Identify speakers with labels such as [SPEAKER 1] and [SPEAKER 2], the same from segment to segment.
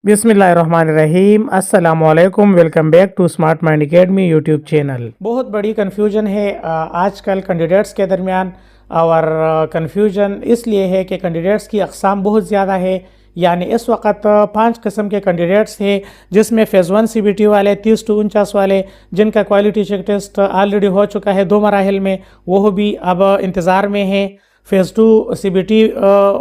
[SPEAKER 1] बिस्मिल्लाहिर्रहमानिर्रहीम। अस्सलाम वालेकुम। Welcome back to smart mind academy YouTube channel. बहुत बड़ी कन्फ्यूजन है आजकल कैंडिडेट्स के दरमियान, और कन्फ्यूजन इसलिए है कि कैंडिडेट्स की अक़साम बहुत ज़्यादा है। यानी इस वक्त 5 किस्म के कैंडिडेट्स हैं, जिसमें फ़ेज़ 1 CBT वाले 30 to 49 वाले, जिनका क्वालिटी चेक टेस्ट ऑलरेडी हो चुका है 2 मराहिल में, वो भी अब इंतज़ार में है। फ़ेज़ 2 CBT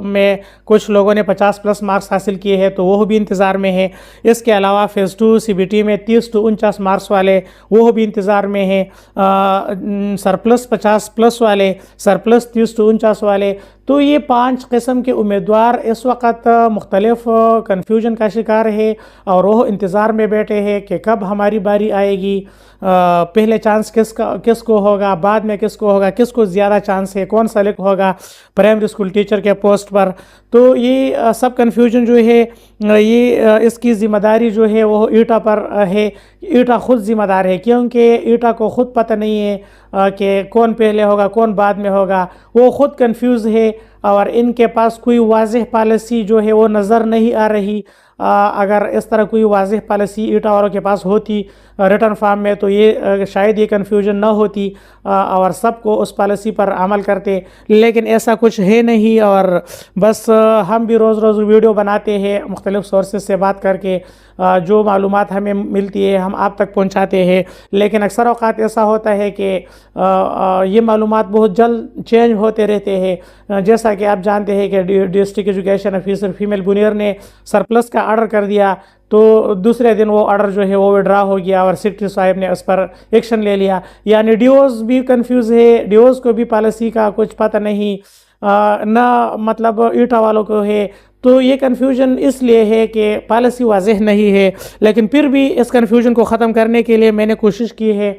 [SPEAKER 1] में कुछ लोगों ने 50+ मार्क्स हासिल किए हैं, तो वो भी इंतज़ार में है। इसके अलावा फ़ेज़ 2 CBT में 30 to 49 मार्क्स वाले वो भी इंतज़ार में हैं। सरप्लस 50+ वाले, सरप्लस 30 to 49 वाले, तो ये 5 किस्म के उम्मीदवार इस वक्त मुख्तलिफ कन्फ्यूजन का शिकार है, और वो इंतज़ार में बैठे हैं कि कब हमारी बारी आएगी, पहले चांस किसको होगा, बाद में किसको होगा, किसको ज़्यादा चांस है, कौन सेलेक्ट होगा प्राइमरी स्कूल टीचर के पोस्ट पर। तो ये सब कन्फ्यूजन जो है, ये इसकी ज़िम्मेदारी जो है वो ईटा पर है। ईटा ख़ुद ज़िम्मेदार है, क्योंकि ईटा को ख़ुद पता नहीं है कि कौन पहले होगा कौन बाद में होगा। वो ख़ुद कंफ्यूज है, और इनके पास कोई वाज़ेह पॉलिसी जो है वो नज़र नहीं आ रही। अगर इस तरह कोई वाज़ेह पॉलिसी ईटा वालों के पास होती रिटर्न फॉर्म में, तो ये शायद ये कन्फ्यूजन ना होती और सबको उस पॉलिसी पर अमल करते। लेकिन ऐसा कुछ है नहीं, और बस हम भी रोज़ रोज़ वीडियो बनाते हैं मुख्तलिफ़ सोर्सेज से बात करके, जो मालूमात हमें मिलती है हम आप तक पहुंचाते हैं। लेकिन अक्सर औक़ात ऐसा होता है कि ये मालूमात बहुत जल्द चेंज होते रहते हैं। जैसा कि आप जानते हैं कि डिस्ट्रिक्ट एजुकेशन ऑफिसर फीमेल बुनियर ने सरप्लस का ऑर्डर कर दिया, तो दूसरे दिन वो ऑर्डर जो है वो विड्रा हो गया, और सेक्रेटरी साहब ने उस पर एक्शन ले लिया। यानी डीओज़ भी कंफ्यूज है, डीओज़ को भी पॉलिसी का कुछ पता नहीं, ना मतलब ईटा वालों को है। तो ये कन्फ्यूजन इसलिए है कि पॉलिसी वाज़ेह नहीं है। लेकिन फिर भी इस कन्फ्यूजन को ख़त्म करने के लिए मैंने कोशिश की है,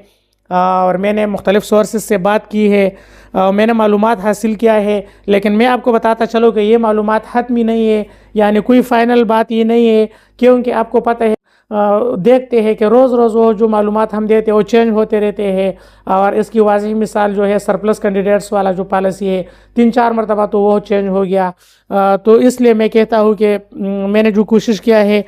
[SPEAKER 1] और मैंने मुख्तलिफ़ सोर्सेज से बात की है, मैंने मालूमात हासिल किया है। लेकिन मैं आपको बताता चलूँ कि ये मालूमात हतमी नहीं है, यानी कोई फ़ाइनल बात ये नहीं है, क्योंकि आपको पता है देखते हैं कि रोज़ रोज़ वो जो मालूमात हम देते हैं वो चेंज होते रहते हैं। और इसकी वाज़ेह मिसाल जो है सरप्लस कैंडिडेट्स वाला जो पॉलिसी है 3-4 मरतबा तो वो चेंज हो गया। तो इसलिए मैं कहता हूँ कि मैंने जो कोशिश किया है,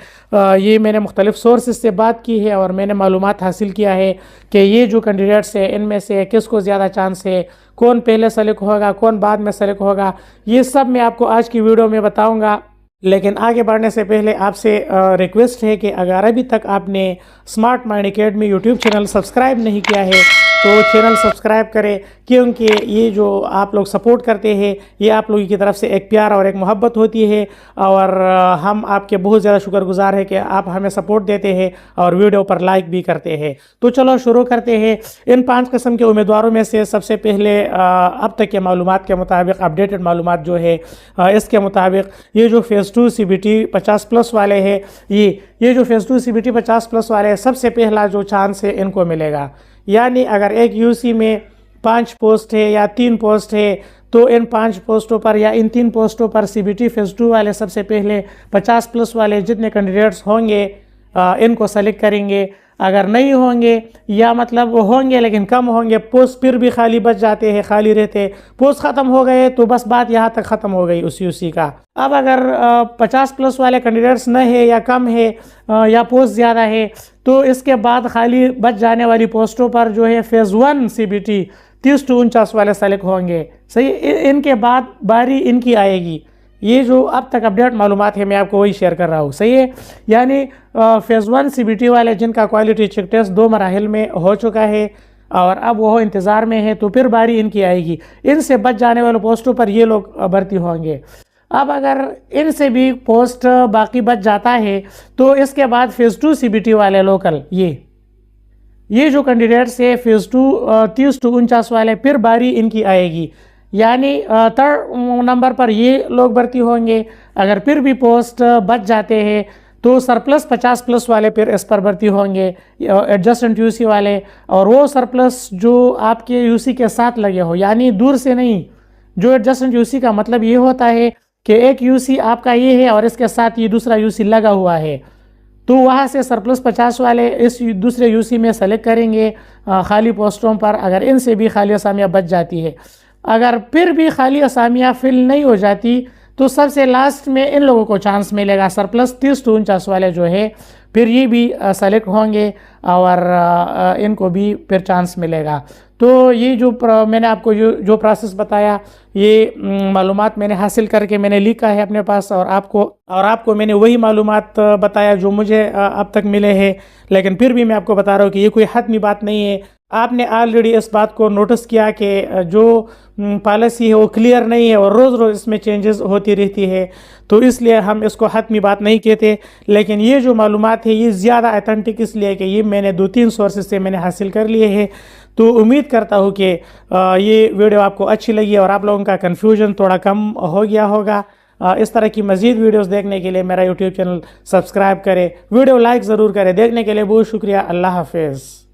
[SPEAKER 1] ये मैंने मुख्तलिफ़ सोर्सेज से बात की है, और मैंने मालूमात हासिल किया है कि ये जो कैंडिडेट्स है इनमें से किसको ज़्यादा चांस है, कौन पहले सेलेक्ट होगा कौन बाद में सेलेक्ट होगा, ये सब मैं आपको आज की वीडियो में बताऊँगा। लेकिन आगे बढ़ने से पहले आपसे रिक्वेस्ट है कि अगर अभी तक आपने smart mind academy YouTube channel subscribe नहीं किया है, तो चैनल सब्सक्राइब करें, क्योंकि ये जो आप लोग सपोर्ट करते हैं ये आप लोगों की तरफ से एक प्यार और एक मोहब्बत होती है, और हम आपके बहुत ज़्यादा शुक्रगुजार हैं कि आप हमें सपोर्ट देते हैं और वीडियो पर लाइक भी करते हैं। तो चलो शुरू करते हैं। इन 5 किस्म के उम्मीदवारों में से सबसे पहले अब तक के मालूमात के मुताबिक, अपडेटेड मालूमात जो है इसके मुताबिक, ये जो फ़ेज़ 2 CBT 50+ वाले हैं, ये जो फ़ेज़ 2 CBT 50+ वाले, सबसे पहला जो चांस है इनको मिलेगा। यानी अगर एक यूसी में 5 पोस्ट है या 3 पोस्ट है, तो इन 5 पोस्टों पर या इन 3 पोस्टों पर CBT फ़ेज़ 2 वाले सबसे पहले 50+ वाले जितने कैंडिडेट्स होंगे इनको सेलेक्ट करेंगे। अगर नहीं होंगे, या मतलब होंगे लेकिन कम होंगे, पोस्ट फिर भी खाली बच जाते हैं, खाली रहते, पोस्ट ख़त्म हो गए, तो बस बात यहाँ तक ख़त्म हो गई उस यूसी का। अब अगर 50+ वाले कैंडिडेट्स न है या कम है, या पोस्ट ज़्यादा है, तो इसके बाद खाली बच जाने वाली पोस्टों पर जो है फ़ेज़ 1 CBT 30 to 49 वाले सेलेक्ट होंगे। सही, इनके बाद बारी इनकी आएगी। ये जो अब तक अपडेट मालूमात है मैं आपको वही शेयर कर रहा हूँ। सही है, यानी फ़ेज़ 1 CBT वाले जिनका क्वालिटी चेक टेस्ट 2 मराहिल में हो चुका है और अब वो इंतज़ार में है, तो फिर बारी इनकी आएगी। इनसे बच जाने वाले पोस्टों पर ये लोग भर्ती होंगे। अब अगर इनसे भी पोस्ट बाकी बच जाता है, तो इसके बाद फ़ेज़ 2 CBT वाले लोकल, ये जो कैंडिडेट्स है फ़ेज़ 2 30 to 49 वाले, फिर बारी इनकी आएगी। यानी 3rd नंबर पर ये लोग भर्ती होंगे। अगर फिर भी पोस्ट बच जाते हैं, तो सरप्लस 50+ वाले फिर इस पर भर्ती होंगे, एडजस्टेंट यूसी वाले, और वो सरप्लस जो आपके यूसी के साथ लगे हो, यानी दूर से नहीं। जो एडजस्टेंट यूसी का मतलब ये होता है कि एक यूसी आपका ये है और इसके साथ ये दूसरा यूसी लगा हुआ है, तो वहाँ से सरप्लस 50 वाले इस दूसरे यूसी में सेलेक्ट करेंगे खाली पोस्टों पर। अगर इनसे भी खाली असामियाँ बच जाती है, अगर फिर भी खाली असामियाँ फिल नहीं हो जाती, تو سب سے لاسٹ میں ان لوگوں کو چانس ملے گا. سرپلس 30 to 49 والے جو ہے پھر یہ بھی سلیکٹ ہوں گے اور ان کو بھی پھر چانس ملے گا. تو یہ جو میں نے آپ کو جو پروسیس بتایا، یہ معلومات میں نے حاصل کر کے میں نے لکھا ہے اپنے پاس، اور آپ کو میں نے وہی معلومات بتایا جو مجھے اب تک ملے ہیں. لیکن پھر بھی میں آپ کو بتا رہا ہوں کہ یہ کوئی حتمی بات نہیں ہے. آپ نے آلریڈی اس بات کو نوٹس کیا کہ جو پالیسی ہے وہ کلیئر نہیں ہے اور روز روز اس میں چینجز ہوتی رہتی ہے، تو اس لیے ہم اس کو حتمی بات نہیں کہتے. لیکن یہ جو معلومات ہے یہ زیادہ ایتھنٹک اس لیے کہ یہ میں نے 2-3 سورسز سے میں نے حاصل کر لیے ہیں. تو امید کرتا ہوں کہ یہ ویڈیو آپ کو اچھی لگی اور آپ لوگوں کا کنفیوژن تھوڑا کم ہو گیا ہوگا. اس طرح کی مزید ویڈیوز دیکھنے کے لیے میرا یوٹیوب چینل سبسکرائب کرے، ویڈیو لائک ضرور کرے. دیکھنے کے لیے بہت شکریہ. اللہ حافظ.